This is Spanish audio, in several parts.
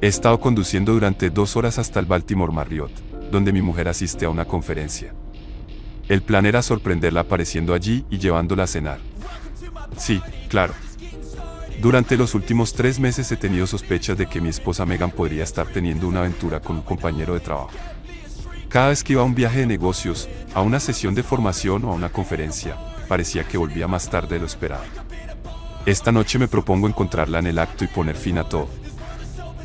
He estado conduciendo durante 2 horas hasta el Baltimore Marriott, donde mi mujer asiste a una conferencia. El plan era sorprenderla apareciendo allí y llevándola a cenar. Sí, claro. Durante los últimos 3 meses he tenido sospechas de que mi esposa Megan podría estar teniendo una aventura con un compañero de trabajo. Cada vez que iba a un viaje de negocios, a una sesión de formación o a una conferencia, parecía que volvía más tarde de lo esperado. Esta noche me propongo encontrarla en el acto y poner fin a todo.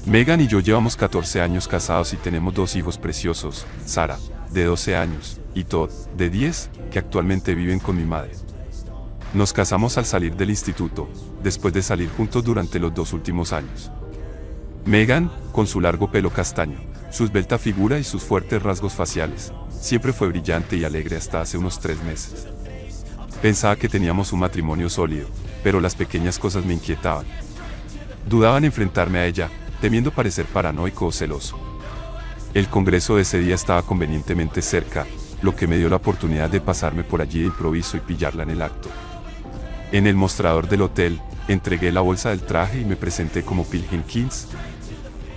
Megan y yo llevamos 14 años casados y tenemos 2 hijos preciosos, Sara, de 12 años, y Todd, de 10, que actualmente viven con mi madre. Nos casamos al salir del instituto, después de salir juntos durante los 2 últimos años. Megan, con su largo pelo castaño, su esbelta figura y sus fuertes rasgos faciales, siempre fue brillante y alegre hasta hace unos 3 meses. Pensaba que teníamos un matrimonio sólido, pero las pequeñas cosas me inquietaban. Dudaba en enfrentarme a ella, temiendo parecer paranoico o celoso. El congreso de ese día estaba convenientemente cerca, lo que me dio la oportunidad de pasarme por allí de improviso y pillarla en el acto. En el mostrador del hotel, entregué la bolsa del traje y me presenté como Phil Jenkins.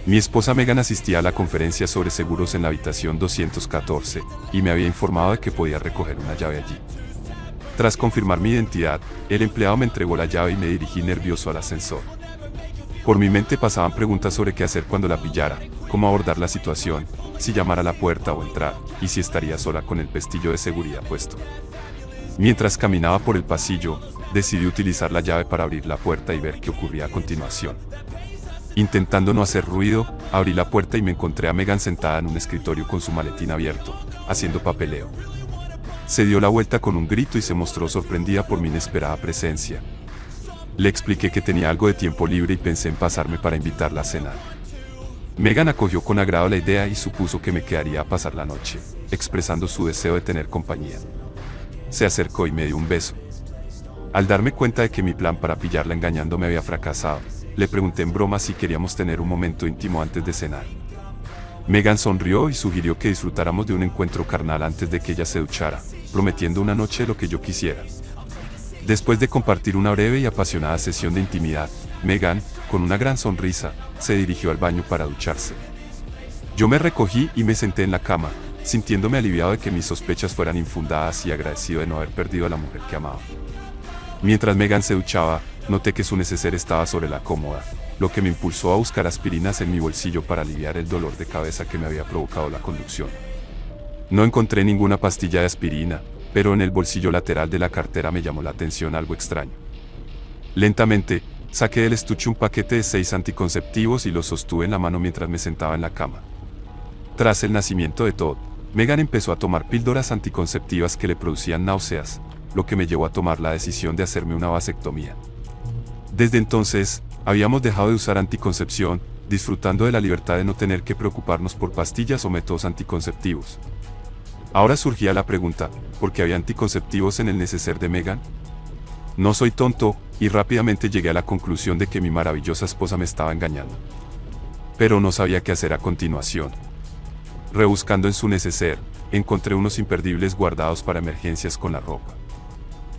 Mi esposa Megan asistía a la conferencia sobre seguros en la habitación 214, y me había informado de que podía recoger una llave allí. Tras confirmar mi identidad, el empleado me entregó la llave y me dirigí nervioso al ascensor. Por mi mente pasaban preguntas sobre qué hacer cuando la pillara, cómo abordar la situación, si llamar a la puerta o entrar, y si estaría sola con el pestillo de seguridad puesto. Mientras caminaba por el pasillo, decidí utilizar la llave para abrir la puerta y ver qué ocurría a continuación. Intentando no hacer ruido, abrí la puerta y me encontré a Megan sentada en un escritorio con su maletín abierto, haciendo papeleo. Se dio la vuelta con un grito y se mostró sorprendida por mi inesperada presencia. Le expliqué que tenía algo de tiempo libre y pensé en pasarme para invitarla a cenar. Megan acogió con agrado la idea y supuso que me quedaría a pasar la noche, expresando su deseo de tener compañía. Se acercó y me dio un beso. Al darme cuenta de que mi plan para pillarla engañándome había fracasado, le pregunté en broma si queríamos tener un momento íntimo antes de cenar. Megan sonrió y sugirió que disfrutáramos de un encuentro carnal antes de que ella se duchara, prometiendo una noche lo que yo quisiera. Después de compartir una breve y apasionada sesión de intimidad, Megan, con una gran sonrisa, se dirigió al baño para ducharse. Yo me recogí y me senté en la cama, sintiéndome aliviado de que mis sospechas fueran infundadas y agradecido de no haber perdido a la mujer que amaba. Mientras Megan se duchaba, noté que su neceser estaba sobre la cómoda, lo que me impulsó a buscar aspirinas en mi bolsillo para aliviar el dolor de cabeza que me había provocado la conducción. No encontré ninguna pastilla de aspirina, pero en el bolsillo lateral de la cartera me llamó la atención algo extraño. Lentamente, saqué del estuche un paquete de 6 anticonceptivos y los sostuve en la mano mientras me sentaba en la cama. Tras el nacimiento de Todd, Megan empezó a tomar píldoras anticonceptivas que le producían náuseas, lo que me llevó a tomar la decisión de hacerme una vasectomía. Desde entonces, habíamos dejado de usar anticoncepción, disfrutando de la libertad de no tener que preocuparnos por pastillas o métodos anticonceptivos. Ahora surgía la pregunta, ¿por qué había anticonceptivos en el neceser de Megan? No soy tonto, y rápidamente llegué a la conclusión de que mi maravillosa esposa me estaba engañando. Pero no sabía qué hacer a continuación. Rebuscando en su neceser, encontré unos imperdibles guardados para emergencias con la ropa.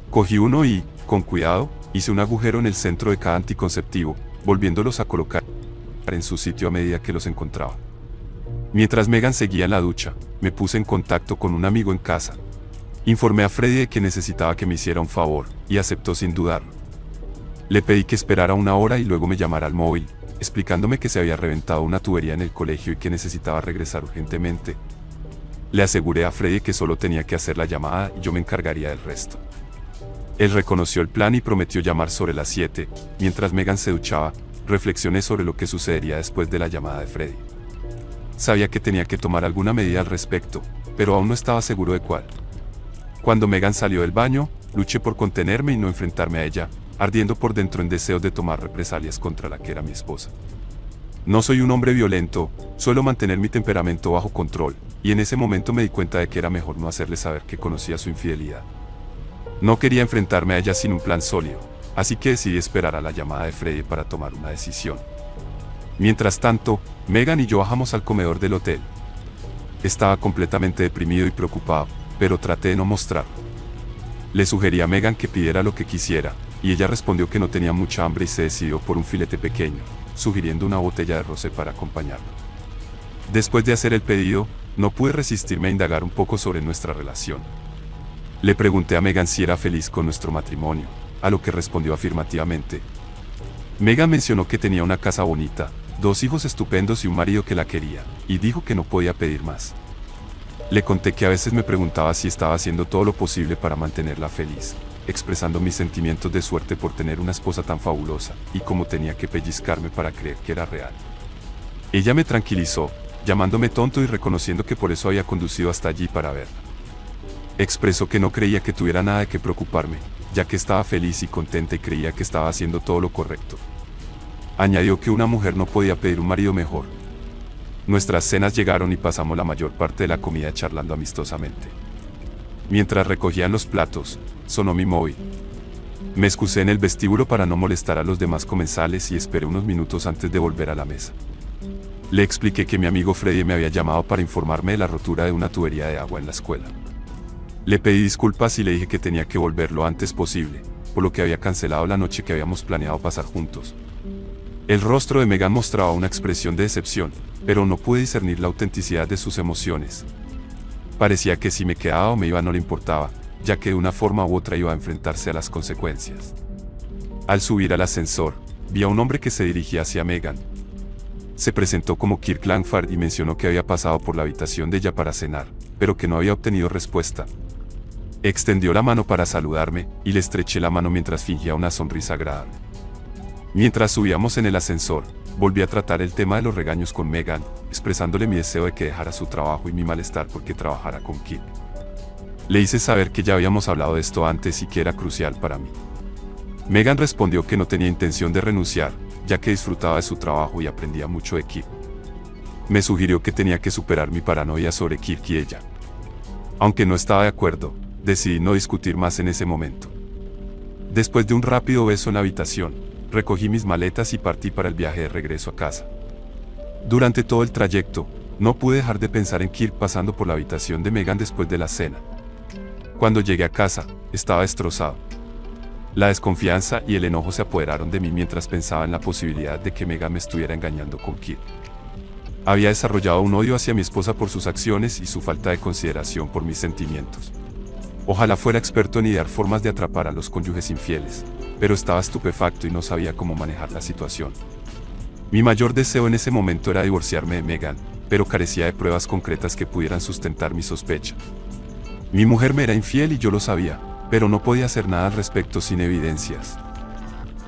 Cogí uno y, con cuidado, hice un agujero en el centro de cada anticonceptivo, volviéndolos a colocar en su sitio a medida que los encontraba. Mientras Megan seguía en la ducha, me puse en contacto con un amigo en casa. Informé a Freddy de que necesitaba que me hiciera un favor, y aceptó sin dudarlo. Le pedí que esperara 1 hora y luego me llamara al móvil, explicándome que se había reventado una tubería en el colegio y que necesitaba regresar urgentemente. Le aseguré a Freddy que solo tenía que hacer la llamada y yo me encargaría del resto. Él reconoció el plan y prometió llamar sobre las 7, mientras Megan se duchaba, reflexioné sobre lo que sucedería después de la llamada de Freddy. Sabía que tenía que tomar alguna medida al respecto, pero aún no estaba seguro de cuál. Cuando Megan salió del baño, luché por contenerme y no enfrentarme a ella, ardiendo por dentro en deseos de tomar represalias contra la que era mi esposa. No soy un hombre violento, suelo mantener mi temperamento bajo control, y en ese momento me di cuenta de que era mejor no hacerle saber que conocía su infidelidad. No quería enfrentarme a ella sin un plan sólido, así que decidí esperar a la llamada de Freddy para tomar una decisión. Mientras tanto, Megan y yo bajamos al comedor del hotel. Estaba completamente deprimido y preocupado, pero traté de no mostrarlo. Le sugerí a Megan que pidiera lo que quisiera, y ella respondió que no tenía mucha hambre y se decidió por un filete pequeño, sugiriendo una botella de rosé para acompañarlo. Después de hacer el pedido, no pude resistirme a indagar un poco sobre nuestra relación. Le pregunté a Megan si era feliz con nuestro matrimonio, a lo que respondió afirmativamente. Megan mencionó que tenía una casa bonita, 2 hijos estupendos y un marido que la quería, y dijo que no podía pedir más. Le conté que a veces me preguntaba si estaba haciendo todo lo posible para mantenerla feliz, expresando mis sentimientos de suerte por tener una esposa tan fabulosa, y cómo tenía que pellizcarme para creer que era real. Ella me tranquilizó, llamándome tonto y reconociendo que por eso había conducido hasta allí para verla. Expresó que no creía que tuviera nada de qué preocuparme, ya que estaba feliz y contenta y creía que estaba haciendo todo lo correcto. Añadió que una mujer no podía pedir un marido mejor. Nuestras cenas llegaron y pasamos la mayor parte de la comida charlando amistosamente. Mientras recogían los platos, sonó mi móvil. Me excusé en el vestíbulo para no molestar a los demás comensales y esperé unos minutos antes de volver a la mesa. Le expliqué que mi amigo Freddy me había llamado para informarme de la rotura de una tubería de agua en la escuela. Le pedí disculpas y le dije que tenía que volver lo antes posible, por lo que había cancelado la noche que habíamos planeado pasar juntos. El rostro de Megan mostraba una expresión de decepción, pero no pude discernir la autenticidad de sus emociones. Parecía que si me quedaba o me iba no le importaba, ya que de una forma u otra iba a enfrentarse a las consecuencias. Al subir al ascensor, vi a un hombre que se dirigía hacia Megan. Se presentó como Kirk Langford y mencionó que había pasado por la habitación de ella para cenar, pero que no había obtenido respuesta. Extendió la mano para saludarme, y le estreché la mano mientras fingía una sonrisa agradable. Mientras subíamos en el ascensor, volví a tratar el tema de los regaños con Megan, expresándole mi deseo de que dejara su trabajo y mi malestar porque trabajara con Kirk. Le hice saber que ya habíamos hablado de esto antes y que era crucial para mí. Megan respondió que no tenía intención de renunciar, ya que disfrutaba de su trabajo y aprendía mucho de Kirk. Me sugirió que tenía que superar mi paranoia sobre Kirk y ella. Aunque no estaba de acuerdo, decidí no discutir más en ese momento. Después de un rápido beso en la habitación, recogí mis maletas y partí para el viaje de regreso a casa. Durante todo el trayecto, no pude dejar de pensar en Kirk pasando por la habitación de Megan después de la cena. Cuando llegué a casa, estaba destrozado. La desconfianza y el enojo se apoderaron de mí mientras pensaba en la posibilidad de que Megan me estuviera engañando con Kirk. Había desarrollado un odio hacia mi esposa por sus acciones y su falta de consideración por mis sentimientos. Ojalá fuera experto en idear formas de atrapar a los cónyuges infieles, pero estaba estupefacto y no sabía cómo manejar la situación. Mi mayor deseo en ese momento era divorciarme de Megan, pero carecía de pruebas concretas que pudieran sustentar mi sospecha. Mi mujer me era infiel y yo lo sabía, pero no podía hacer nada al respecto sin evidencias.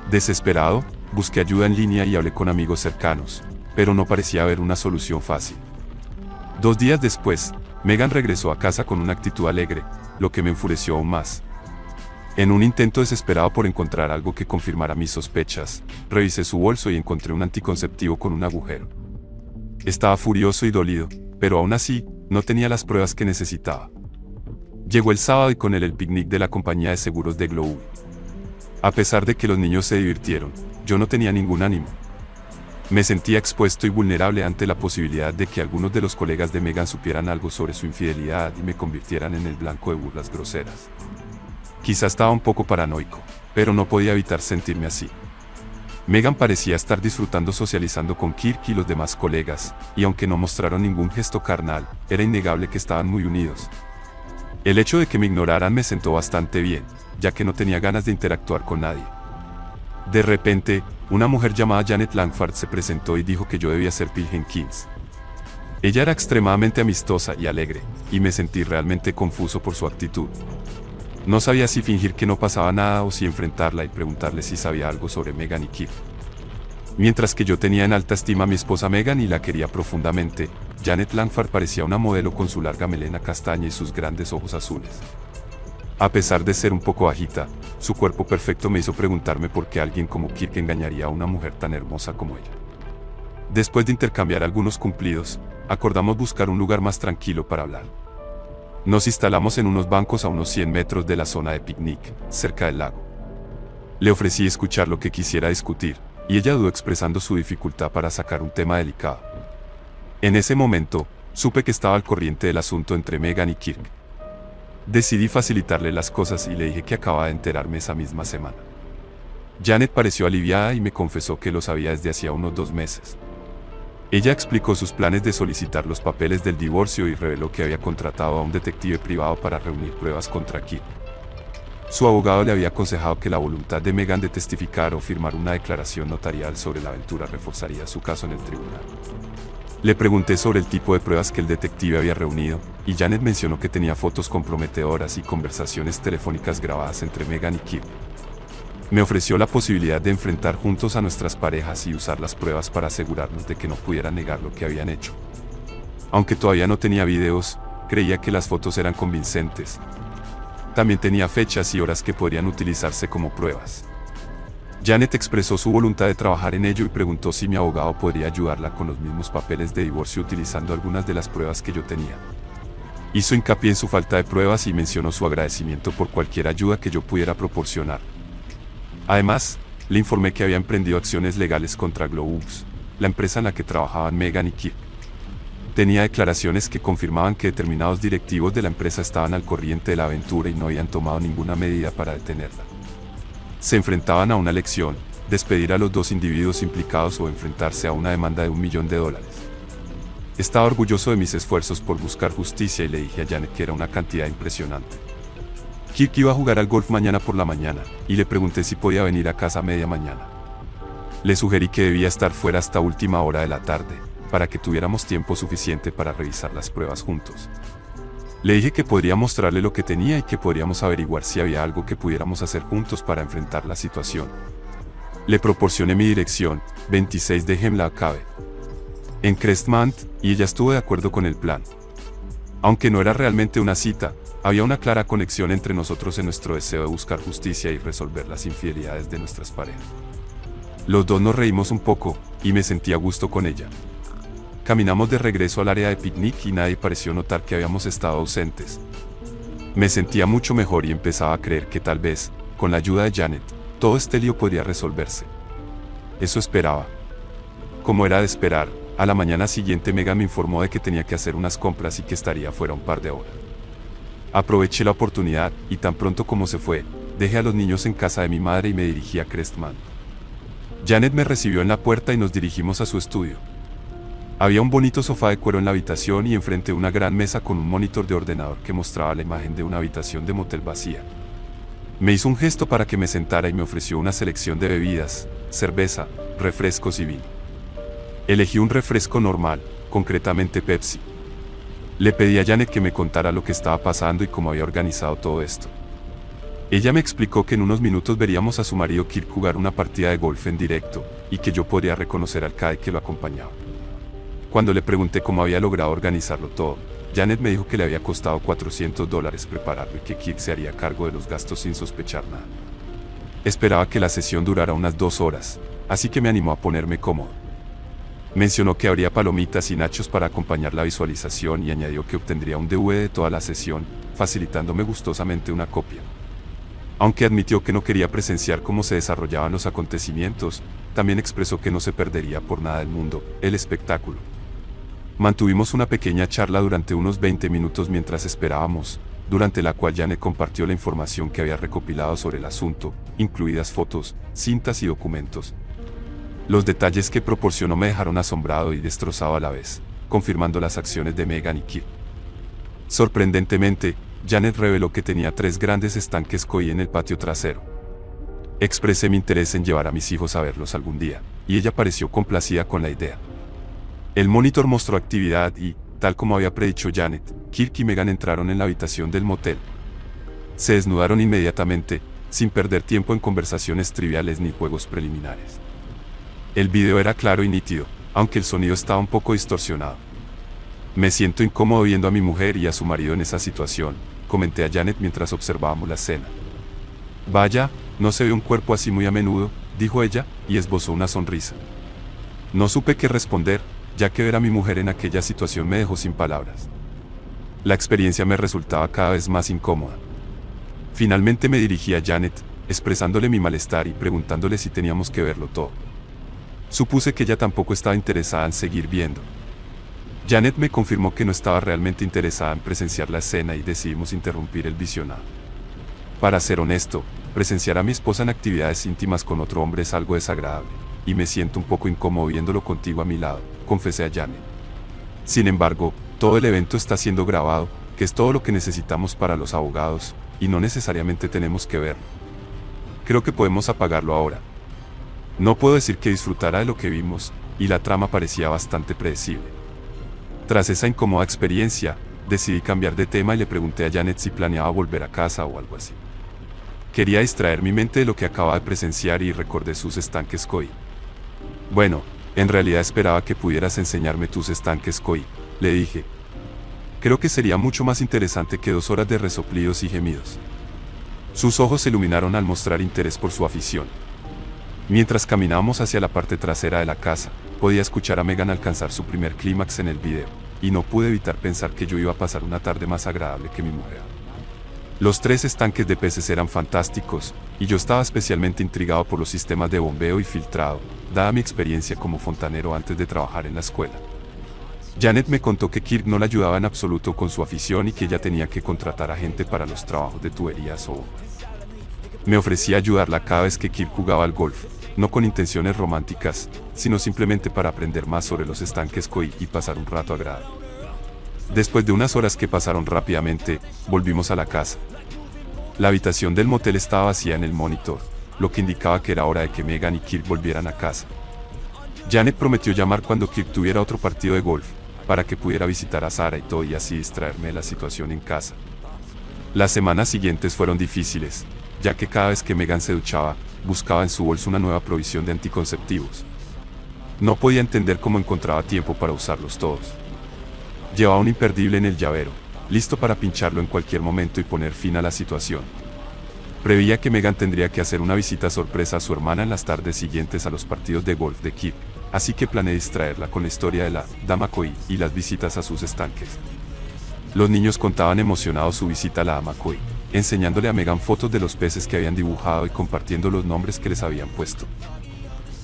Desesperado, busqué ayuda en línea y hablé con amigos cercanos, pero no parecía haber una solución fácil. 2 días después, Megan regresó a casa con una actitud alegre, lo que me enfureció aún más. En un intento desesperado por encontrar algo que confirmara mis sospechas, revisé su bolso y encontré un anticonceptivo con un agujero. Estaba furioso y dolido, pero aún así, no tenía las pruebas que necesitaba. Llegó el sábado y con él el picnic de la compañía de seguros de Glow. A pesar de que los niños se divirtieron, yo no tenía ningún ánimo. Me sentía expuesto y vulnerable ante la posibilidad de que algunos de los colegas de Megan supieran algo sobre su infidelidad y me convirtieran en el blanco de burlas groseras. Quizá estaba un poco paranoico, pero no podía evitar sentirme así. Megan parecía estar disfrutando socializando con Kirk y los demás colegas, y aunque no mostraron ningún gesto carnal, era innegable que estaban muy unidos. El hecho de que me ignoraran me sentó bastante bien, ya que no tenía ganas de interactuar con nadie. De repente, una mujer llamada Janet Langford se presentó y dijo que yo debía ser Pilgrim Kings. Ella era extremadamente amistosa y alegre, y me sentí realmente confuso por su actitud. No sabía si fingir que no pasaba nada o si enfrentarla y preguntarle si sabía algo sobre Megan y Kirk. Mientras que yo tenía en alta estima a mi esposa Megan y la quería profundamente, Janet Langford parecía una modelo con su larga melena castaña y sus grandes ojos azules. A pesar de ser un poco bajita, su cuerpo perfecto me hizo preguntarme por qué alguien como Kirk engañaría a una mujer tan hermosa como ella. Después de intercambiar algunos cumplidos, acordamos buscar un lugar más tranquilo para hablar. Nos instalamos en unos bancos a unos 100 metros de la zona de picnic, cerca del lago. Le ofrecí escuchar lo que quisiera discutir, y ella dudó expresando su dificultad para sacar un tema delicado. En ese momento, supe que estaba al corriente del asunto entre Megan y Kirk. Decidí facilitarle las cosas y le dije que acababa de enterarme esa misma semana. Janet pareció aliviada y me confesó que lo sabía desde hacía unos 2 meses. Ella explicó sus planes de solicitar los papeles del divorcio y reveló que había contratado a un detective privado para reunir pruebas contra Kirk. Su abogado le había aconsejado que la voluntad de Megan de testificar o firmar una declaración notarial sobre la aventura reforzaría su caso en el tribunal. Le pregunté sobre el tipo de pruebas que el detective había reunido, y Janet mencionó que tenía fotos comprometedoras y conversaciones telefónicas grabadas entre Megan y Kirk. Me ofreció la posibilidad de enfrentar juntos a nuestras parejas y usar las pruebas para asegurarnos de que no pudieran negar lo que habían hecho. Aunque todavía no tenía videos, creía que las fotos eran convincentes. También tenía fechas y horas que podrían utilizarse como pruebas. Janet expresó su voluntad de trabajar en ello y preguntó si mi abogado podría ayudarla con los mismos papeles de divorcio utilizando algunas de las pruebas que yo tenía. Hizo hincapié en su falta de pruebas y mencionó su agradecimiento por cualquier ayuda que yo pudiera proporcionar. Además, le informé que había emprendido acciones legales contra Globus, la empresa en la que trabajaban Megan y Kirk. Tenía declaraciones que confirmaban que determinados directivos de la empresa estaban al corriente de la aventura y no habían tomado ninguna medida para detenerla. Se enfrentaban a una elección: despedir a los 2 individuos implicados o enfrentarse a una demanda de $1 millón. Estaba orgulloso de mis esfuerzos por buscar justicia y le dije a Janet que era una cantidad impresionante. Kirk iba a jugar al golf mañana por la mañana, y le pregunté si podía venir a casa a media mañana. Le sugerí que debía estar fuera hasta última hora de la tarde, para que tuviéramos tiempo suficiente para revisar las pruebas juntos. Le dije que podría mostrarle lo que tenía y que podríamos averiguar si había algo que pudiéramos hacer juntos para enfrentar la situación. Le proporcioné mi dirección, 26 de Hemlock Cave, en Crestmont, y ella estuvo de acuerdo con el plan. Aunque no era realmente una cita, había una clara conexión entre nosotros en nuestro deseo de buscar justicia y resolver las infidelidades de nuestras parejas. Los dos nos reímos un poco, y me sentí a gusto con ella. Caminamos de regreso al área de picnic y nadie pareció notar que habíamos estado ausentes. Me sentía mucho mejor y empezaba a creer que tal vez, con la ayuda de Janet, todo este lío podría resolverse. Eso esperaba. Como era de esperar, a la mañana siguiente Megan me informó de que tenía que hacer unas compras y que estaría fuera un par de horas. Aproveché la oportunidad, y tan pronto como se fue, dejé a los niños en casa de mi madre y me dirigí a Crestmont. Janet me recibió en la puerta y nos dirigimos a su estudio. Había un bonito sofá de cuero en la habitación y enfrente una gran mesa con un monitor de ordenador que mostraba la imagen de una habitación de motel vacía. Me hizo un gesto para que me sentara y me ofreció una selección de bebidas, cerveza, refrescos y vino. Elegí un refresco normal, concretamente Pepsi. Le pedí a Janet que me contara lo que estaba pasando y cómo había organizado todo esto. Ella me explicó que en unos minutos veríamos a su marido Kirk jugar una partida de golf en directo, y que yo podría reconocer al caddy que lo acompañaba. Cuando le pregunté cómo había logrado organizarlo todo, Janet me dijo que le había costado $400 prepararlo y que Kirk se haría cargo de los gastos sin sospechar nada. Esperaba que la sesión durara unas 2 horas, así que me animó a ponerme cómodo. Mencionó que habría palomitas y nachos para acompañar la visualización y añadió que obtendría un DVD de toda la sesión, facilitándome gustosamente una copia. Aunque admitió que no quería presenciar cómo se desarrollaban los acontecimientos, también expresó que no se perdería por nada del mundo el espectáculo. Mantuvimos una pequeña charla durante unos 20 minutos mientras esperábamos, durante la cual Janet compartió la información que había recopilado sobre el asunto, incluidas fotos, cintas y documentos. Los detalles que proporcionó me dejaron asombrado y destrozado a la vez, confirmando las acciones de Megan y Kirk. Sorprendentemente, Janet reveló que tenía 3 grandes estanques koi en el patio trasero. Expresé mi interés en llevar a mis hijos a verlos algún día, y ella pareció complacida con la idea. El monitor mostró actividad y, tal como había predicho Janet, Kirk y Megan entraron en la habitación del motel. Se desnudaron inmediatamente, sin perder tiempo en conversaciones triviales ni juegos preliminares. El video era claro y nítido, aunque el sonido estaba un poco distorsionado. Me siento incómodo viendo a mi mujer y a su marido en esa situación, comenté a Janet mientras observábamos la escena. Vaya, no se ve un cuerpo así muy a menudo, dijo ella, y esbozó una sonrisa. No supe qué responder, ya que ver a mi mujer en aquella situación me dejó sin palabras. La experiencia me resultaba cada vez más incómoda. Finalmente me dirigí a Janet, expresándole mi malestar y preguntándole si teníamos que verlo todo. Supuse que ella tampoco estaba interesada en seguir viendo. Janet me confirmó que no estaba realmente interesada en presenciar la escena y decidimos interrumpir el visionado. Para ser honesto, Presenciar a mi esposa en actividades íntimas con otro hombre es algo desagradable, y me siento un poco incómodo viéndolo contigo a mi lado, confesé a Janet. Sin embargo, todo el evento está siendo grabado, que es todo lo que necesitamos para los abogados, y no necesariamente tenemos que verlo. Creo que podemos apagarlo ahora. No puedo decir que disfrutara de lo que vimos, y la trama parecía bastante predecible. Tras esa incómoda experiencia, decidí cambiar de tema y le pregunté a Janet si planeaba volver a casa o algo así. Quería distraer mi mente de lo que acababa de presenciar y recordé sus estanques koi. Bueno, en realidad esperaba que pudieras enseñarme tus estanques koi, le dije. Creo que sería mucho más interesante que 2 horas de resoplidos y gemidos. Sus ojos se iluminaron al mostrar interés por su afición. Mientras caminábamos hacia la parte trasera de la casa, podía escuchar a Megan alcanzar su primer clímax en el video, y no pude evitar pensar que yo iba a pasar una tarde más agradable que mi mujer. Los 3 estanques de peces eran fantásticos, y yo estaba especialmente intrigado por los sistemas de bombeo y filtrado, dada mi experiencia como fontanero antes de trabajar en la escuela. Janet me contó que Kirk no la ayudaba en absoluto con su afición y que ella tenía que contratar a gente para los trabajos de tuberías o bombas. Me ofrecía ayudarla cada vez que Kirk jugaba al golf, no con intenciones románticas, sino simplemente para aprender más sobre los estanques koi y pasar un rato agradable. Después de unas horas que pasaron rápidamente, volvimos a la casa. La habitación del motel estaba vacía en el monitor, lo que indicaba que era hora de que Megan y Kirk volvieran a casa. Janet prometió llamar cuando Kirk tuviera otro partido de golf, para que pudiera visitar a Sarah y todo y así distraerme de la situación en casa. Las semanas siguientes fueron difíciles, ya que cada vez que Megan se duchaba, buscaba en su bolso una nueva provisión de anticonceptivos. No podía entender cómo encontraba tiempo para usarlos todos. Llevaba un imperdible en el llavero, listo para pincharlo en cualquier momento y poner fin a la situación. Preveía que Megan tendría que hacer una visita sorpresa a su hermana en las tardes siguientes a los partidos de golf de Kirk, así que planeé distraerla con la historia de la Dama Koi y las visitas a sus estanques. Los niños contaban emocionados su visita a la Dama Koi, enseñándole a Megan fotos de los peces que habían dibujado y compartiendo los nombres que les habían puesto.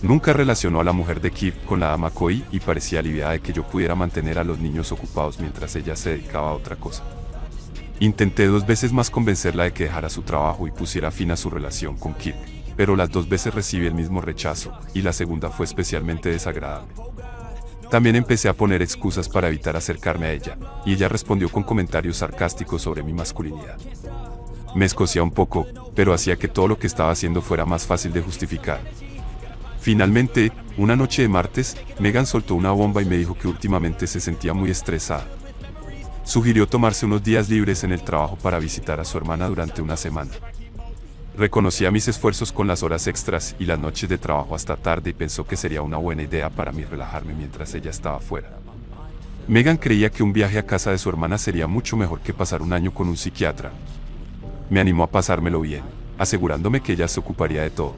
Nunca relacionó a la mujer de Kirk con la Dama Koi y parecía aliviada de que yo pudiera mantener a los niños ocupados mientras ella se dedicaba a otra cosa. Intenté 2 veces más convencerla de que dejara su trabajo y pusiera fin a su relación con Kirk, pero las 2 veces recibí el mismo rechazo, y la segunda fue especialmente desagradable. También empecé a poner excusas para evitar acercarme a ella, y ella respondió con comentarios sarcásticos sobre mi masculinidad. Me escocía un poco, pero hacía que todo lo que estaba haciendo fuera más fácil de justificar. Finalmente, una noche de martes, Megan soltó una bomba y me dijo que últimamente se sentía muy estresada. Sugirió tomarse unos días libres en el trabajo para visitar a su hermana durante una semana. Reconocía mis esfuerzos con las horas extras y las noches de trabajo hasta tarde y pensó que sería una buena idea para mí relajarme mientras ella estaba fuera. Megan creía que un viaje a casa de su hermana sería mucho mejor que pasar un año con un psiquiatra. Me animó a pasármelo bien, asegurándome que ella se ocuparía de todo.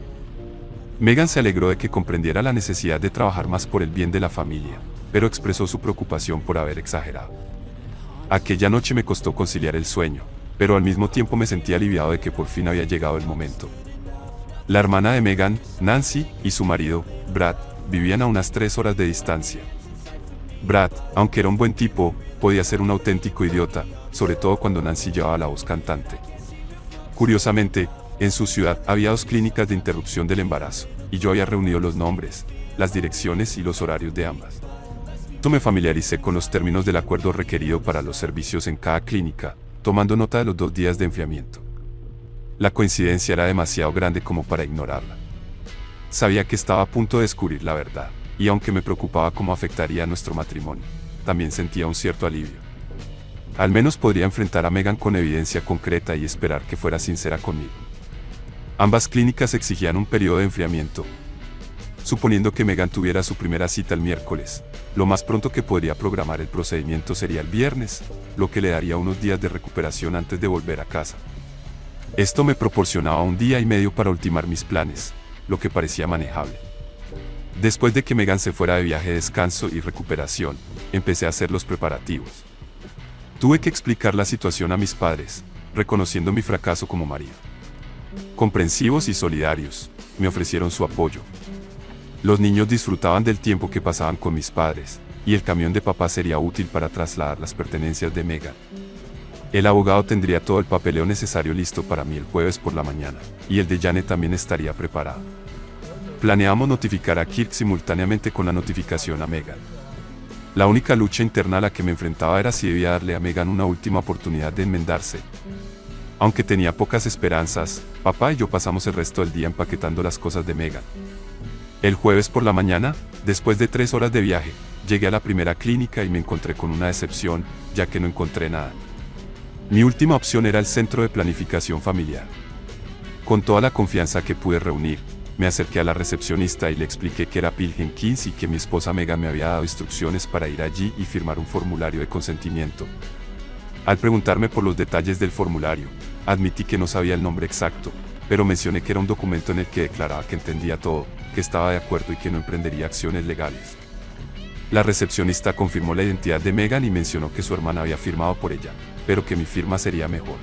Megan se alegró de que comprendiera la necesidad de trabajar más por el bien de la familia, pero expresó su preocupación por haber exagerado. Aquella noche me costó conciliar el sueño, pero al mismo tiempo me sentí aliviado de que por fin había llegado el momento. La hermana de Megan, Nancy, y su marido, Brad, vivían a unas 3 horas de distancia. Brad, aunque era un buen tipo, podía ser un auténtico idiota, sobre todo cuando Nancy llevaba la voz cantante. Curiosamente, en su ciudad había 2 clínicas de interrupción del embarazo, y yo había reunido los nombres, las direcciones y los horarios de ambas. Me familiaricé con los términos del acuerdo requerido para los servicios en cada clínica, tomando nota de los 2 días de enfriamiento. La coincidencia era demasiado grande como para ignorarla. Sabía que estaba a punto de descubrir la verdad, y aunque me preocupaba cómo afectaría a nuestro matrimonio, también sentía un cierto alivio. Al menos podría enfrentar a Megan con evidencia concreta y esperar que fuera sincera conmigo. Ambas clínicas exigían un periodo de enfriamiento. Suponiendo que Megan tuviera su primera cita el miércoles, lo más pronto que podría programar el procedimiento sería el viernes, lo que le daría unos días de recuperación antes de volver a casa. Esto me proporcionaba 1 día y medio para ultimar mis planes, lo que parecía manejable. Después de que Megan se fuera de viaje de descanso y recuperación, empecé a hacer los preparativos. Tuve que explicar la situación a mis padres, reconociendo mi fracaso como marido. Comprensivos y solidarios, me ofrecieron su apoyo. Los niños disfrutaban del tiempo que pasaban con mis padres, y el camión de papá sería útil para trasladar las pertenencias de Megan. El abogado tendría todo el papeleo necesario listo para mí el jueves por la mañana, y el de Janet también estaría preparado. Planeábamos notificar a Kirk simultáneamente con la notificación a Megan. La única lucha interna a la que me enfrentaba era si debía darle a Megan una última oportunidad de enmendarse. Aunque tenía pocas esperanzas, papá y yo pasamos el resto del día empaquetando las cosas de Megan. El jueves por la mañana, después de 3 horas de viaje, llegué a la primera clínica y me encontré con una decepción, ya que no encontré nada. Mi última opción era el centro de planificación familiar. Con toda la confianza que pude reunir, me acerqué a la recepcionista y le expliqué que era Pilgrim Kings y que mi esposa Megan me había dado instrucciones para ir allí y firmar un formulario de consentimiento. Al preguntarme por los detalles del formulario, admití que no sabía el nombre exacto, pero mencioné que era un documento en el que declaraba que entendía todo, que estaba de acuerdo y que no emprendería acciones legales. La recepcionista confirmó la identidad de Megan y mencionó que su hermana había firmado por ella, pero que mi firma sería mejor.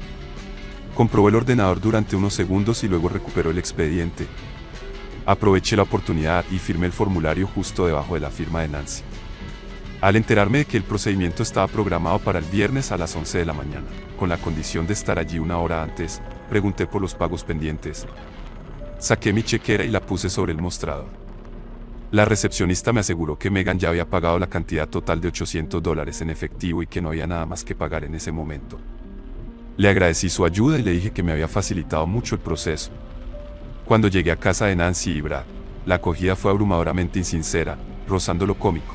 Comprobó el ordenador durante unos segundos y luego recuperó el expediente. Aproveché la oportunidad y firmé el formulario justo debajo de la firma de Nancy. Al enterarme de que el procedimiento estaba programado para el viernes a las 11 de la mañana, con la condición de estar allí una hora antes, pregunté por los pagos pendientes. Saqué mi chequera y la puse sobre el mostrador. La recepcionista me aseguró que Megan ya había pagado la cantidad total de $800 en efectivo y que no había nada más que pagar en ese momento. Le agradecí su ayuda y le dije que me había facilitado mucho el proceso. Cuando llegué a casa de Nancy y Brad, la acogida fue abrumadoramente insincera, rozando lo cómico.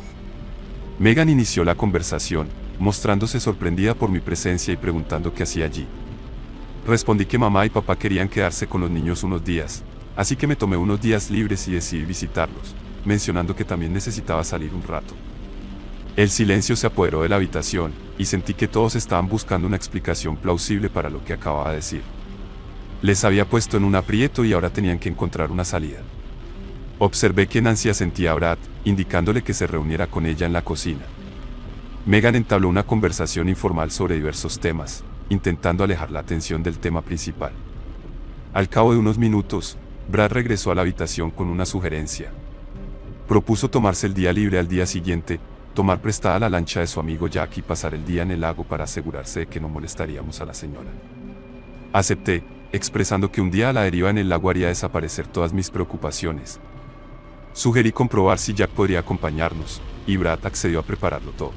Megan inició la conversación, mostrándose sorprendida por mi presencia y preguntando qué hacía allí. Respondí que mamá y papá querían quedarse con los niños unos días, así que me tomé unos días libres y decidí visitarlos, mencionando que también necesitaba salir un rato. El silencio se apoderó de la habitación, y sentí que todos estaban buscando una explicación plausible para lo que acababa de decir. Les había puesto en un aprieto y ahora tenían que encontrar una salida. Observé que Nancy asentía a Brad, indicándole que se reuniera con ella en la cocina. Megan entabló una conversación informal sobre diversos temas, intentando alejar la atención del tema principal. Al cabo de unos minutos, Brad regresó a la habitación con una sugerencia. Propuso tomarse el día libre al día siguiente, tomar prestada la lancha de su amigo Jack y pasar el día en el lago para asegurarse de que no molestaríamos a la señora. Acepté, expresando que un día a la deriva en el lago haría desaparecer todas mis preocupaciones. Sugerí comprobar si Jack podría acompañarnos, y Brad accedió a prepararlo todo.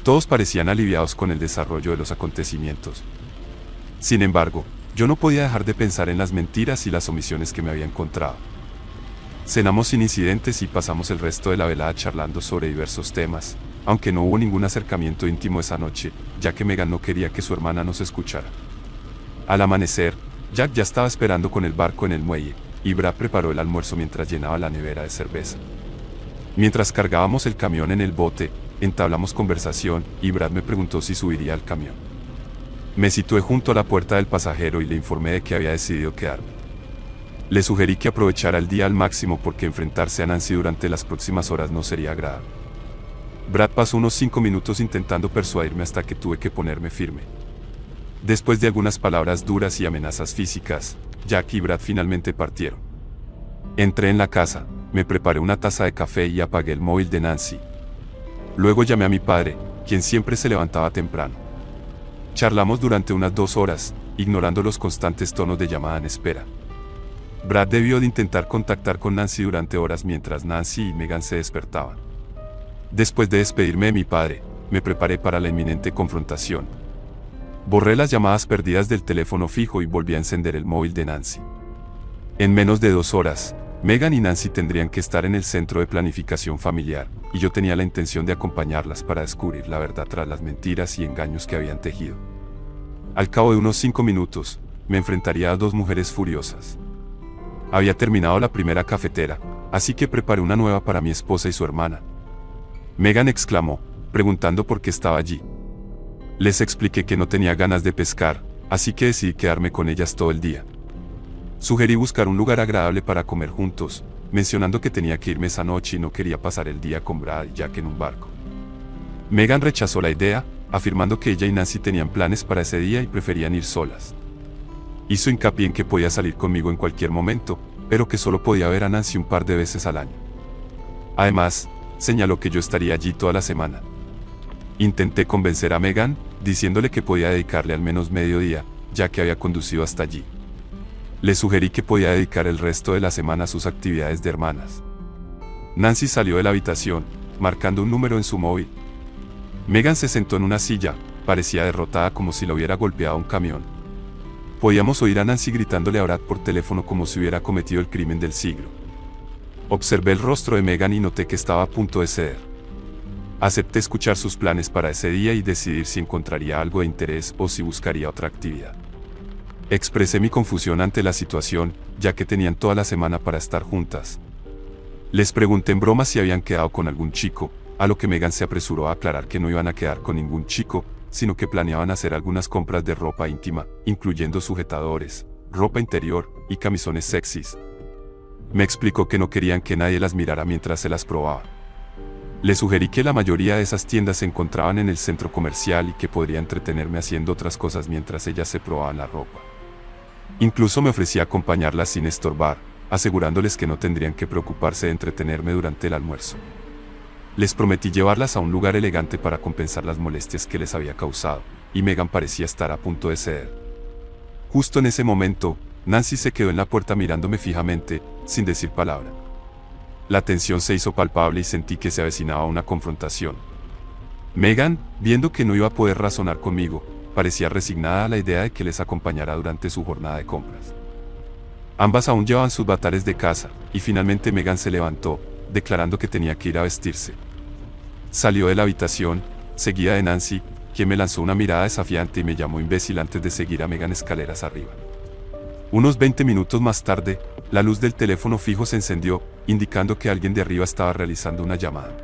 Todos parecían aliviados con el desarrollo de los acontecimientos. Sin embargo, yo no podía dejar de pensar en las mentiras y las omisiones que me había encontrado. Cenamos sin incidentes y pasamos el resto de la velada charlando sobre diversos temas, aunque no hubo ningún acercamiento íntimo esa noche, ya que Megan no quería que su hermana nos escuchara. Al amanecer, Jack ya estaba esperando con el barco en el muelle, y Brad preparó el almuerzo mientras llenaba la nevera de cerveza. Mientras cargábamos el camión en el bote, entablamos conversación, y Brad me preguntó si subiría al camión. Me situé junto a la puerta del pasajero y le informé de que había decidido quedarme. Le sugerí que aprovechara el día al máximo porque enfrentarse a Nancy durante las próximas horas no sería agradable. Brad pasó unos 5 minutos intentando persuadirme hasta que tuve que ponerme firme. Después de algunas palabras duras y amenazas físicas, Jack y Brad finalmente partieron. Entré en la casa, me preparé una taza de café y apagué el móvil de Nancy. Luego llamé a mi padre, quien siempre se levantaba temprano. Charlamos durante unas 2 horas, ignorando los constantes tonos de llamada en espera. Brad debió de intentar contactar con Nancy durante horas mientras Nancy y Megan se despertaban. Después de despedirme de mi padre, me preparé para la inminente confrontación. Borré las llamadas perdidas del teléfono fijo y volví a encender el móvil de Nancy. En menos de 2 horas, Megan y Nancy tendrían que estar en el centro de planificación familiar, y yo tenía la intención de acompañarlas para descubrir la verdad tras las mentiras y engaños que habían tejido. Al cabo de unos 5 minutos, me enfrentaría a 2 mujeres furiosas. Había terminado la primera cafetera, así que preparé una nueva para mi esposa y su hermana. Megan exclamó, preguntando por qué estaba allí. Les expliqué que no tenía ganas de pescar, así que decidí quedarme con ellas todo el día. Sugerí buscar un lugar agradable para comer juntos, mencionando que tenía que irme esa noche y no quería pasar el día con Brad y Jack en un barco. Megan rechazó la idea, afirmando que ella y Nancy tenían planes para ese día y preferían ir solas. Hizo hincapié en que podía salir conmigo en cualquier momento, pero que solo podía ver a Nancy un par de veces al año. Además, señaló que yo estaría allí toda la semana. Intenté convencer a Megan, diciéndole que podía dedicarle al menos medio día, ya que había conducido hasta allí. Le sugerí que podía dedicar el resto de la semana a sus actividades de hermanas. Nancy salió de la habitación, marcando un número en su móvil. Megan se sentó en una silla, parecía derrotada como si la hubiera golpeado un camión. Podíamos oír a Nancy gritándole a Brad por teléfono como si hubiera cometido el crimen del siglo. Observé el rostro de Megan y noté que estaba a punto de ceder. Acepté escuchar sus planes para ese día y decidir si encontraría algo de interés o si buscaría otra actividad. Expresé mi confusión ante la situación, ya que tenían toda la semana para estar juntas. Les pregunté en broma si habían quedado con algún chico, a lo que Megan se apresuró a aclarar que no iban a quedar con ningún chico, sino que planeaban hacer algunas compras de ropa íntima, incluyendo sujetadores, ropa interior y camisones sexys. Me explicó que no querían que nadie las mirara mientras se las probaba. Le sugerí que la mayoría de esas tiendas se encontraban en el centro comercial y que podría entretenerme haciendo otras cosas mientras ellas se probaban la ropa. Incluso me ofrecí a acompañarlas sin estorbar, asegurándoles que no tendrían que preocuparse de entretenerme durante el almuerzo. Les prometí llevarlas a un lugar elegante para compensar las molestias que les había causado, y Megan parecía estar a punto de ceder. Justo en ese momento, Nancy se quedó en la puerta mirándome fijamente, sin decir palabra. La tensión se hizo palpable y sentí que se avecinaba una confrontación. Megan, viendo que no iba a poder razonar conmigo, parecía resignada a la idea de que les acompañara durante su jornada de compras. Ambas aún llevaban sus batares de casa, y finalmente Megan se levantó, declarando que tenía que ir a vestirse. Salió de la habitación, seguida de Nancy, quien me lanzó una mirada desafiante y me llamó imbécil antes de seguir a Megan escaleras arriba. Unos 20 minutos más tarde, la luz del teléfono fijo se encendió, indicando que alguien de arriba estaba realizando una llamada.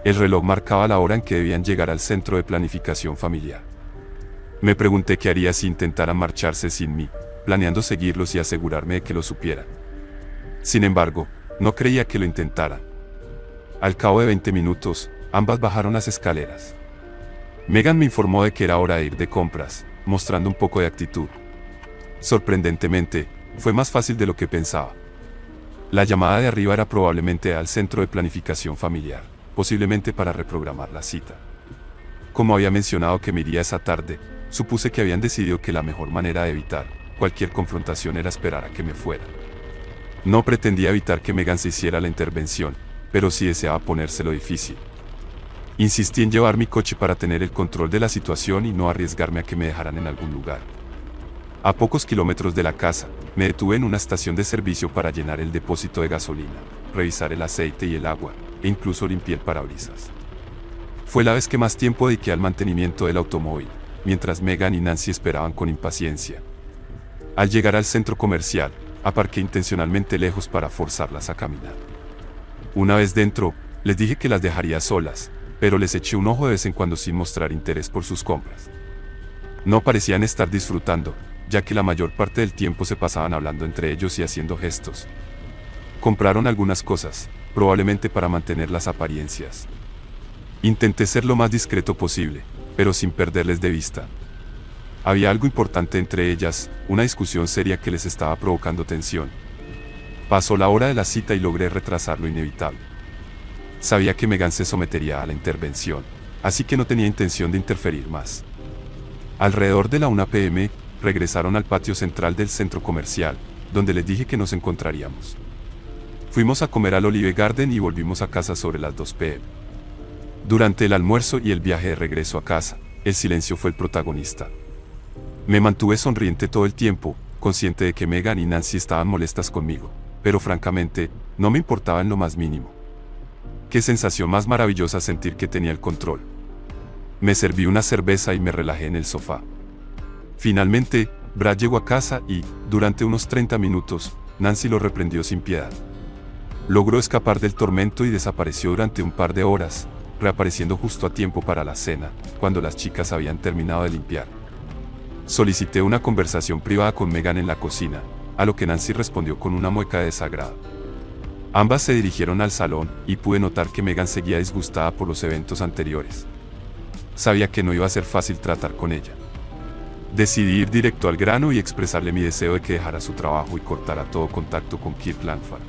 El reloj marcaba la hora en que debían llegar al centro de planificación familiar. Me pregunté qué haría si intentaran marcharse sin mí, planeando seguirlos y asegurarme de que lo supieran. Sin embargo, no creía que lo intentaran. Al cabo de 20 minutos, ambas bajaron las escaleras. Megan me informó de que era hora de ir de compras, mostrando un poco de actitud. Sorprendentemente, fue más fácil de lo que pensaba. La llamada de arriba era probablemente al centro de planificación familiar, posiblemente para reprogramar la cita. Como había mencionado que me iría esa tarde, supuse que habían decidido que la mejor manera de evitar cualquier confrontación era esperar a que me fuera. No pretendía evitar que Megan se hiciera la intervención, pero sí deseaba ponérselo difícil. Insistí en llevar mi coche para tener el control de la situación y no arriesgarme a que me dejaran en algún lugar. A pocos kilómetros de la casa, me detuve en una estación de servicio para llenar el depósito de gasolina, revisar el aceite y el agua, e incluso limpié el parabrisas. Fue la vez que más tiempo dediqué al mantenimiento del automóvil, mientras Megan y Nancy esperaban con impaciencia. Al llegar al centro comercial, aparqué intencionalmente lejos para forzarlas a caminar. Una vez dentro, les dije que las dejaría solas, pero les eché un ojo de vez en cuando sin mostrar interés por sus compras. No parecían estar disfrutando, ya que la mayor parte del tiempo se pasaban hablando entre ellos y haciendo gestos. Compraron algunas cosas, probablemente para mantener las apariencias. Intenté ser lo más discreto posible, pero sin perderles de vista. Había algo importante entre ellas, una discusión seria que les estaba provocando tensión. Pasó la hora de la cita y logré retrasar lo inevitable. Sabía que Megan se sometería a la intervención, así que no tenía intención de interferir más. Alrededor de la 1 p.m., regresaron al patio central del centro comercial, donde les dije que nos encontraríamos. Fuimos a comer al Olive Garden y volvimos a casa sobre las 2 p.m. Durante el almuerzo y el viaje de regreso a casa, el silencio fue el protagonista. Me mantuve sonriente todo el tiempo, consciente de que Megan y Nancy estaban molestas conmigo, pero francamente, no me importaba en lo más mínimo. Qué sensación más maravillosa sentir que tenía el control. Me serví una cerveza y me relajé en el sofá. Finalmente, Brad llegó a casa y, durante unos 30 minutos, Nancy lo reprendió sin piedad. Logró escapar del tormento y desapareció durante un par de horas, reapareciendo justo a tiempo para la cena, cuando las chicas habían terminado de limpiar. Solicité una conversación privada con Megan en la cocina, a lo que Nancy respondió con una mueca de desagrado. Ambas se dirigieron al salón y pude notar que Megan seguía disgustada por los eventos anteriores. Sabía que no iba a ser fácil tratar con ella. Decidí ir directo al grano y expresarle mi deseo de que dejara su trabajo y cortara todo contacto con Kirk Langford.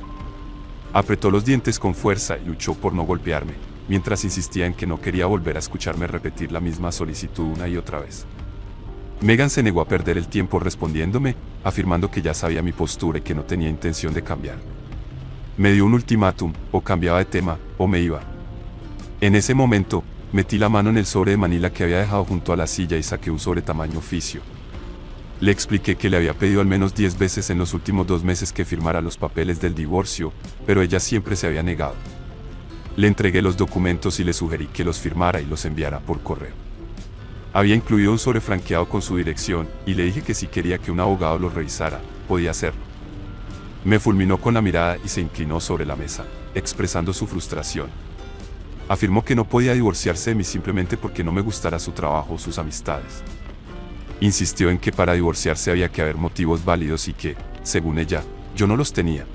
Apretó los dientes con fuerza y luchó por no golpearme, mientras insistía en que no quería volver a escucharme repetir la misma solicitud una y otra vez. Megan se negó a perder el tiempo respondiéndome, afirmando que ya sabía mi postura y que no tenía intención de cambiar. Me dio un ultimátum, o cambiaba de tema, o me iba. En ese momento, metí la mano en el sobre de Manila que había dejado junto a la silla y saqué un sobre tamaño oficio. Le expliqué que le había pedido al menos 10 veces en los últimos 2 meses que firmara los papeles del divorcio, pero ella siempre se había negado. Le entregué los documentos y le sugerí que los firmara y los enviara por correo. Había incluido un sobre franqueado con su dirección, y le dije que si quería que un abogado lo revisara, podía hacerlo. Me fulminó con la mirada y se inclinó sobre la mesa, expresando su frustración. Afirmó que no podía divorciarse de mí simplemente porque no me gustara su trabajo o sus amistades. Insistió en que para divorciarse había que haber motivos válidos y que, según ella, yo no los tenía.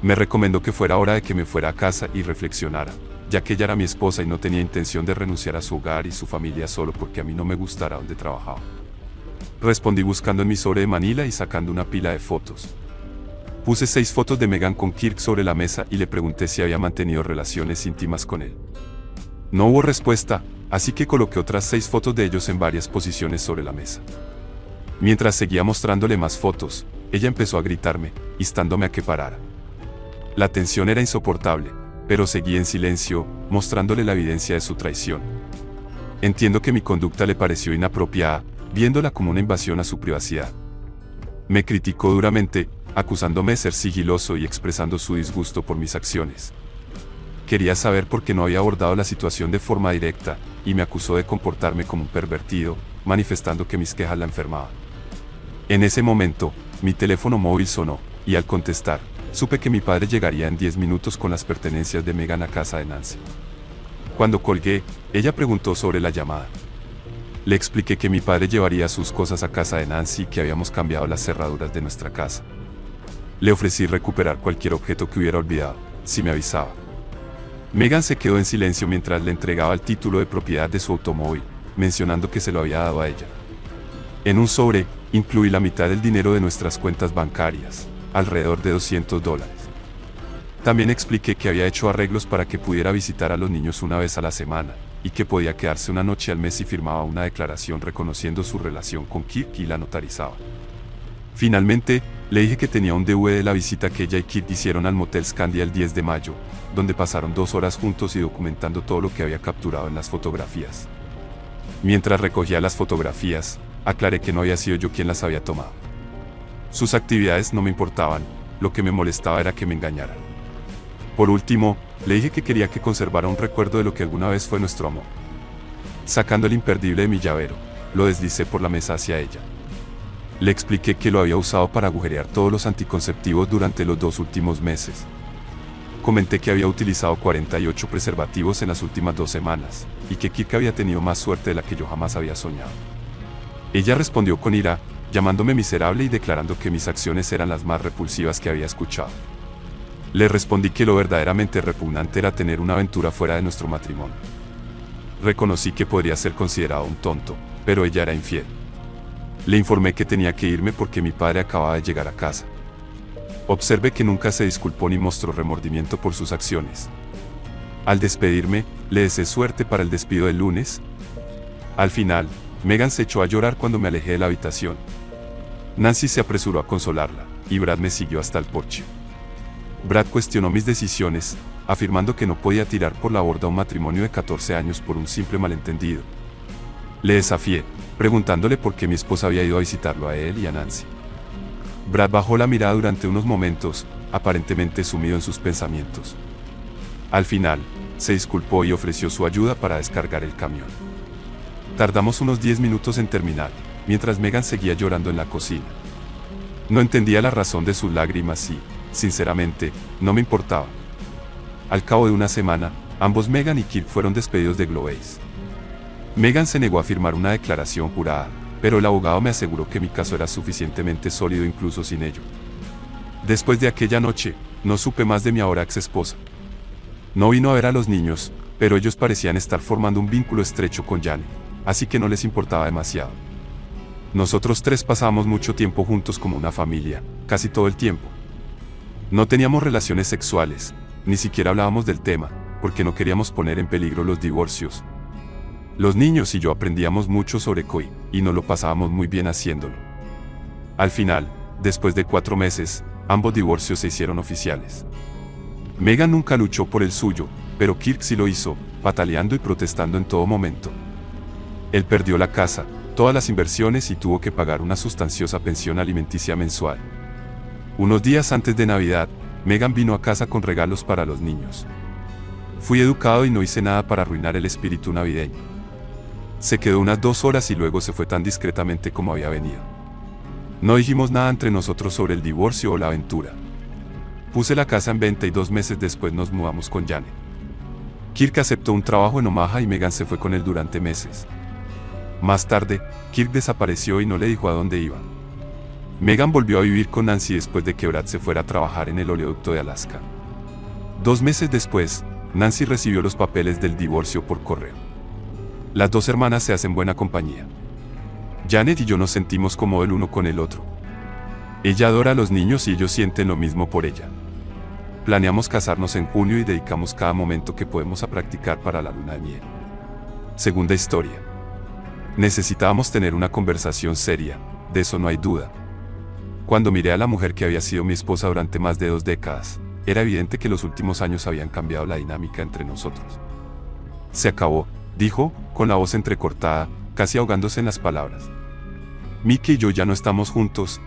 Me recomendó que fuera hora de que me fuera a casa y reflexionara, ya que ella era mi esposa y no tenía intención de renunciar a su hogar y su familia solo porque a mí no me gustara donde trabajaba. Respondí buscando en mi sobre de Manila y sacando una pila de fotos. Puse 6 fotos de Megan con Kirk sobre la mesa y le pregunté si había mantenido relaciones íntimas con él. No hubo respuesta, así que coloqué otras 6 fotos de ellos en varias posiciones sobre la mesa. Mientras seguía mostrándole más fotos, ella empezó a gritarme, instándome a que parara. La tensión era insoportable, pero seguí en silencio, mostrándole la evidencia de su traición. Entiendo que mi conducta le pareció inapropiada, viéndola como una invasión a su privacidad. Me criticó duramente, acusándome de ser sigiloso y expresando su disgusto por mis acciones. Quería saber por qué no había abordado la situación de forma directa, y me acusó de comportarme como un pervertido, manifestando que mis quejas la enfermaban. En ese momento, mi teléfono móvil sonó, y al contestar, supe que mi padre llegaría en 10 minutos con las pertenencias de Megan a casa de Nancy. Cuando colgué, ella preguntó sobre la llamada. Le expliqué que mi padre llevaría sus cosas a casa de Nancy y que habíamos cambiado las cerraduras de nuestra casa. Le ofrecí recuperar cualquier objeto que hubiera olvidado, si me avisaba. Megan se quedó en silencio mientras le entregaba el título de propiedad de su automóvil, mencionando que se lo había dado a ella. En un sobre, incluí la mitad del dinero de nuestras cuentas bancarias, alrededor de $200. También expliqué que había hecho arreglos para que pudiera visitar a los niños una vez a la semana, y que podía quedarse una noche al mes si firmaba una declaración reconociendo su relación con Kirk y la notarizaba. Finalmente, le dije que tenía un DVD de la visita que ella y Kirk hicieron al Motel Scandia el 10 de mayo, donde pasaron 2 horas juntos y documentando todo lo que había capturado en las fotografías. Mientras recogía las fotografías, aclaré que no había sido yo quien las había tomado. Sus actividades no me importaban, lo que me molestaba era que me engañaran. Por último, le dije que quería que conservara un recuerdo de lo que alguna vez fue nuestro amor. Sacando el imperdible de mi llavero, lo deslicé por la mesa hacia ella. Le expliqué que lo había usado para agujerear todos los anticonceptivos durante los 2 últimos meses. Comenté que había utilizado 48 preservativos en las últimas 2 semanas, y que Kirk había tenido más suerte de la que yo jamás había soñado. Ella respondió con ira, llamándome miserable y declarando que mis acciones eran las más repulsivas que había escuchado. Le respondí que lo verdaderamente repugnante era tener una aventura fuera de nuestro matrimonio. Reconocí que podría ser considerado un tonto, pero ella era infiel. Le informé que tenía que irme porque mi padre acababa de llegar a casa. Observé que nunca se disculpó ni mostró remordimiento por sus acciones. Al despedirme, le deseé suerte para el despido del lunes. Al final, Megan se echó a llorar cuando me alejé de la habitación. Nancy se apresuró a consolarla, y Brad me siguió hasta el porche. Brad cuestionó mis decisiones, afirmando que no podía tirar por la borda un matrimonio de 14 años por un simple malentendido. Le desafié, preguntándole por qué mi esposa había ido a visitarlo a él y a Nancy. Brad bajó la mirada durante unos momentos, aparentemente sumido en sus pensamientos. Al final, se disculpó y ofreció su ayuda para descargar el camión. Tardamos unos 10 minutos en terminar, mientras Megan seguía llorando en la cocina. No entendía la razón de sus lágrimas y, sinceramente, no me importaba. Al cabo de una semana, ambos Megan y Kirk fueron despedidos de Globase. Megan se negó a firmar una declaración jurada, pero el abogado me aseguró que mi caso era suficientemente sólido incluso sin ello. Después de aquella noche, no supe más de mi ahora ex esposa. No vino a ver a los niños, pero ellos parecían estar formando un vínculo estrecho con Janet, así que no les importaba demasiado. Nosotros 3 pasábamos mucho tiempo juntos como una familia, casi todo el tiempo. No teníamos relaciones sexuales, ni siquiera hablábamos del tema, porque no queríamos poner en peligro los divorcios. Los niños y yo aprendíamos mucho sobre COI, y nos lo pasábamos muy bien haciéndolo. Al final, después de 4 meses, ambos divorcios se hicieron oficiales. Meghan nunca luchó por el suyo, pero Kirk sí lo hizo, pataleando y protestando en todo momento. Él perdió la casa, todas las inversiones y tuvo que pagar una sustanciosa pensión alimenticia mensual. Unos días antes de Navidad, Meghan vino a casa con regalos para los niños. Fui educado y no hice nada para arruinar el espíritu navideño. Se quedó unas 2 horas y luego se fue tan discretamente como había venido. No dijimos nada entre nosotros sobre el divorcio o la aventura. Puse la casa en venta y 2 meses después nos mudamos con Janet. Kirk aceptó un trabajo en Omaha y Meghan se fue con él durante meses. Más tarde, Kirk desapareció y no le dijo a dónde iba. Meghan volvió a vivir con Nancy después de que Brad se fuera a trabajar en el oleoducto de Alaska. 2 meses después, Nancy recibió los papeles del divorcio por correo. Las 2 hermanas se hacen buena compañía. Janet y yo nos sentimos como el uno con el otro. Ella adora a los niños y ellos sienten lo mismo por ella. Planeamos casarnos en junio y dedicamos cada momento que podemos a practicar para la luna de miel. Segunda historia. Necesitábamos tener una conversación seria, de eso no hay duda. Cuando miré a la mujer que había sido mi esposa durante más de 2 décadas, era evidente que los últimos años habían cambiado la dinámica entre nosotros. Se acabó, dijo, con la voz entrecortada, casi ahogándose en las palabras. Mickey y yo ya no estamos juntos.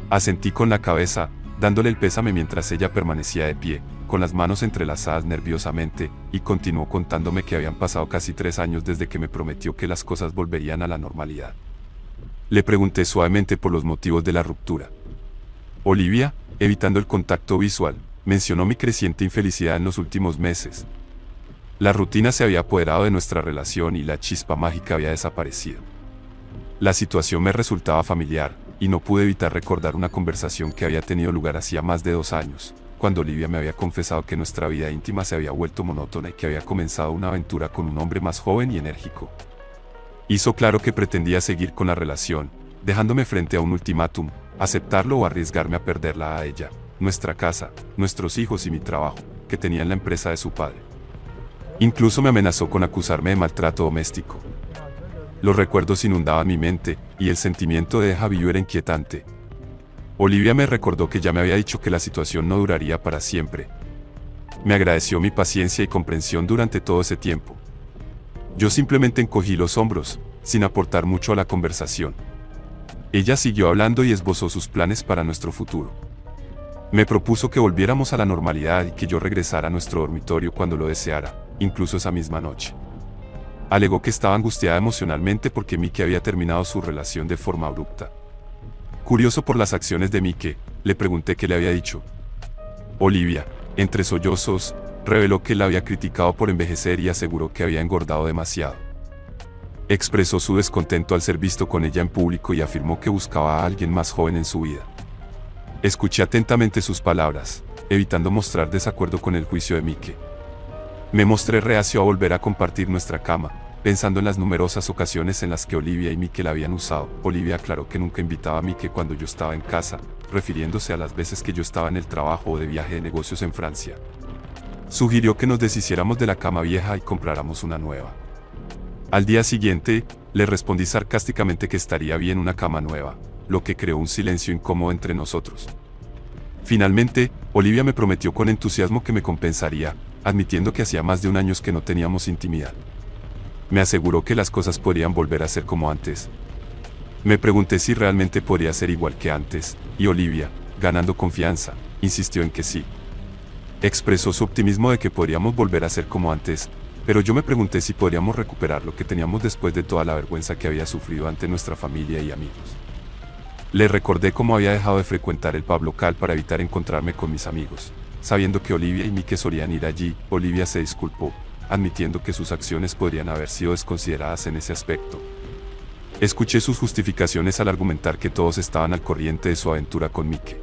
Asentí con la cabeza, dándole el pésame mientras ella permanecía de pie, con las manos entrelazadas nerviosamente, y continuó contándome que habían pasado casi 3 años desde que me prometió que las cosas volverían a la normalidad. Le pregunté suavemente por los motivos de la ruptura. Olivia, evitando el contacto visual, mencionó mi creciente infelicidad en los últimos meses. La rutina se había apoderado de nuestra relación y la chispa mágica había desaparecido. La situación me resultaba familiar, y no pude evitar recordar una conversación que había tenido lugar hacía más de 2 años, cuando Olivia me había confesado que nuestra vida íntima se había vuelto monótona y que había comenzado una aventura con un hombre más joven y enérgico. Hizo claro que pretendía seguir con la relación, dejándome frente a un ultimátum, aceptarlo o arriesgarme a perderla a ella, nuestra casa, nuestros hijos y mi trabajo, que tenía en la empresa de su padre. Incluso me amenazó con acusarme de maltrato doméstico. Los recuerdos inundaban mi mente, y el sentimiento de déjà vu era inquietante. Olivia me recordó que ya me había dicho que la situación no duraría para siempre. Me agradeció mi paciencia y comprensión durante todo ese tiempo. Yo simplemente encogí los hombros, sin aportar mucho a la conversación. Ella siguió hablando y esbozó sus planes para nuestro futuro. Me propuso que volviéramos a la normalidad y que yo regresara a nuestro dormitorio cuando lo deseara, incluso esa misma noche. Alegó que estaba angustiada emocionalmente porque Mickey había terminado su relación de forma abrupta. Curioso por las acciones de Mickey, le pregunté qué le había dicho. Olivia, entre sollozos, reveló que la había criticado por envejecer y aseguró que había engordado demasiado. Expresó su descontento al ser visto con ella en público y afirmó que buscaba a alguien más joven en su vida. Escuché atentamente sus palabras, evitando mostrar desacuerdo con el juicio de Mickey. Me mostré reacio a volver a compartir nuestra cama, pensando en las numerosas ocasiones en las que Olivia y Mickey la habían usado. Olivia aclaró que nunca invitaba a Mickey cuando yo estaba en casa, refiriéndose a las veces que yo estaba en el trabajo o de viaje de negocios en Francia. Sugirió que nos deshiciéramos de la cama vieja y compráramos una nueva. Al día siguiente, le respondí sarcásticamente que estaría bien una cama nueva, lo que creó un silencio incómodo entre nosotros. Finalmente, Olivia me prometió con entusiasmo que me compensaría, admitiendo que hacía más de 1 año que no teníamos intimidad. Me aseguró que las cosas podrían volver a ser como antes. Me pregunté si realmente podría ser igual que antes, y Olivia, ganando confianza, insistió en que sí. Expresó su optimismo de que podríamos volver a ser como antes, pero yo me pregunté si podríamos recuperar lo que teníamos después de toda la vergüenza que había sufrido ante nuestra familia y amigos. Le recordé cómo había dejado de frecuentar el pub local para evitar encontrarme con mis amigos. Sabiendo que Olivia y Mickey solían ir allí, Olivia se disculpó, admitiendo que sus acciones podrían haber sido desconsideradas en ese aspecto. Escuché sus justificaciones al argumentar que todos estaban al corriente de su aventura con Mickey.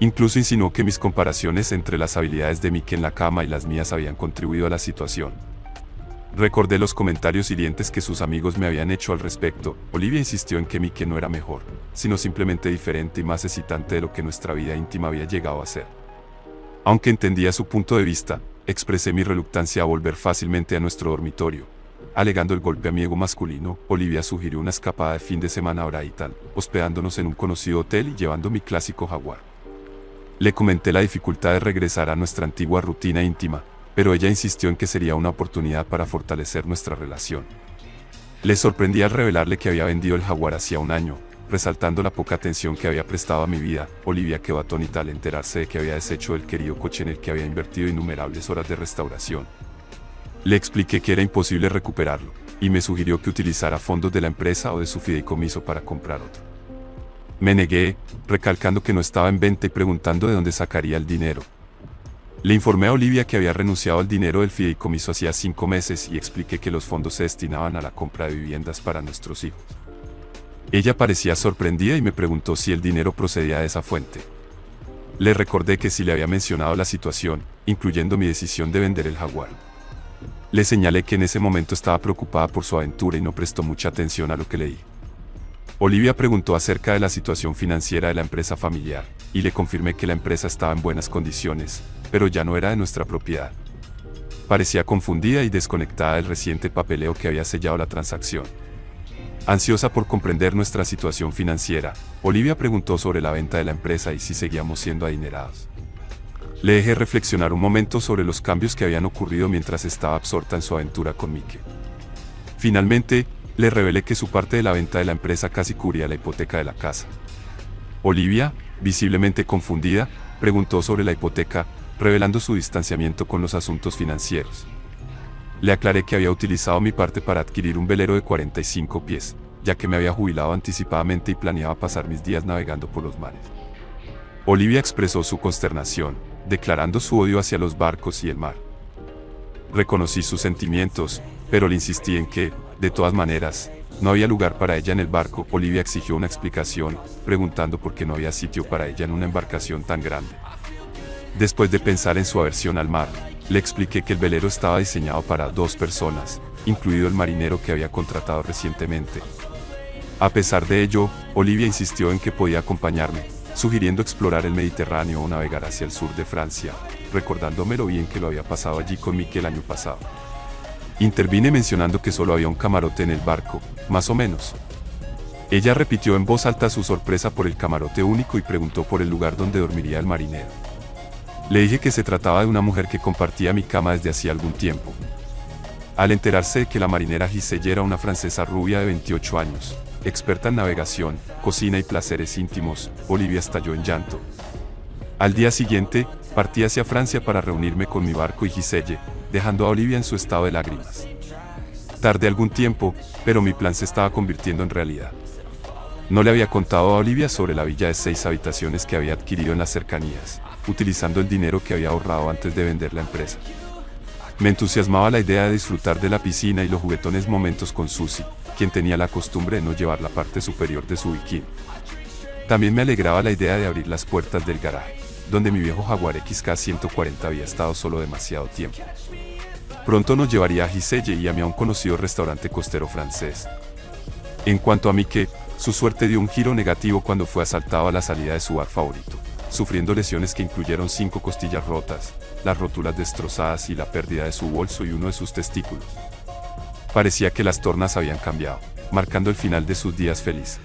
Incluso insinuó que mis comparaciones entre las habilidades de Mickey en la cama y las mías habían contribuido a la situación. Recordé los comentarios hirientes que sus amigos me habían hecho al respecto. Olivia insistió en que Mickey no era mejor, sino simplemente diferente y más excitante de lo que nuestra vida íntima había llegado a ser. Aunque entendía su punto de vista, expresé mi reluctancia a volver fácilmente a nuestro dormitorio. Alegando el golpe a mi ego masculino, Olivia sugirió una escapada de fin de semana a Brighton, hospedándonos en un conocido hotel y llevando mi clásico Jaguar. Le comenté la dificultad de regresar a nuestra antigua rutina íntima, pero ella insistió en que sería una oportunidad para fortalecer nuestra relación. Le sorprendí al revelarle que había vendido el Jaguar hacía un año, resaltando la poca atención que había prestado a mi vida. Olivia quedó atónita al enterarse de que había deshecho el querido coche en el que había invertido innumerables horas de restauración. Le expliqué que era imposible recuperarlo, y me sugirió que utilizara fondos de la empresa o de su fideicomiso para comprar otro. Me negué, recalcando que no estaba en venta y preguntando de dónde sacaría el dinero. Le informé a Olivia que había renunciado al dinero del fideicomiso hacía 5 meses y expliqué que los fondos se destinaban a la compra de viviendas para nuestros hijos. Ella parecía sorprendida y me preguntó si el dinero procedía de esa fuente. Le recordé que sí le había mencionado la situación, incluyendo mi decisión de vender el Jaguar. Le señalé que en ese momento estaba preocupada por su aventura y no prestó mucha atención a lo que leí. Olivia preguntó acerca de la situación financiera de la empresa familiar, y le confirmé que la empresa estaba en buenas condiciones, pero ya no era de nuestra propiedad. Parecía confundida y desconectada del reciente papeleo que había sellado la transacción. Ansiosa por comprender nuestra situación financiera, Olivia preguntó sobre la venta de la empresa y si seguíamos siendo adinerados. Le dejé reflexionar un momento sobre los cambios que habían ocurrido mientras estaba absorta en su aventura con Mike. Finalmente, le revelé que su parte de la venta de la empresa casi cubría la hipoteca de la casa. Olivia, visiblemente confundida, preguntó sobre la hipoteca, revelando su distanciamiento con los asuntos financieros. Le aclaré que había utilizado mi parte para adquirir un velero de 45 pies, ya que me había jubilado anticipadamente y planeaba pasar mis días navegando por los mares. Olivia expresó su consternación, declarando su odio hacia los barcos y el mar. Reconocí sus sentimientos, pero le insistí en que, de todas maneras, no había lugar para ella en el barco. Olivia exigió una explicación, preguntando por qué no había sitio para ella en una embarcación tan grande. Después de pensar en su aversión al mar, le expliqué que el velero estaba diseñado para 2 personas, incluido el marinero que había contratado recientemente. A pesar de ello, Olivia insistió en que podía acompañarme, sugiriendo explorar el Mediterráneo o navegar hacia el sur de Francia, recordándome lo bien que lo había pasado allí con Mike el año pasado. Intervine mencionando que solo había un camarote en el barco, más o menos. Ella repitió en voz alta su sorpresa por el camarote único y preguntó por el lugar donde dormiría el marinero. Le dije que se trataba de una mujer que compartía mi cama desde hacía algún tiempo. Al enterarse de que la marinera Giselle era una francesa rubia de 28 años, experta en navegación, cocina y placeres íntimos, Olivia estalló en llanto. Al día siguiente, partí hacia Francia para reunirme con mi barco y Giselle, dejando a Olivia en su estado de lágrimas. Tardé algún tiempo, pero mi plan se estaba convirtiendo en realidad. No le había contado a Olivia sobre la villa de 6 habitaciones que había adquirido en las cercanías, utilizando el dinero que había ahorrado antes de vender la empresa. Me entusiasmaba la idea de disfrutar de la piscina y los juguetones momentos con Susie, quien tenía la costumbre de no llevar la parte superior de su bikini. También me alegraba la idea de abrir las puertas del garaje, donde mi viejo Jaguar XK140 había estado solo demasiado tiempo. Pronto nos llevaría a Giselle y a mí a un conocido restaurante costero francés. En cuanto a Mike, su suerte dio un giro negativo cuando fue asaltado a la salida de su bar favorito, sufriendo lesiones que incluyeron 5 costillas rotas, las rótulas destrozadas y la pérdida de su bolso y uno de sus testículos. Parecía que las tornas habían cambiado, marcando el final de sus días felices.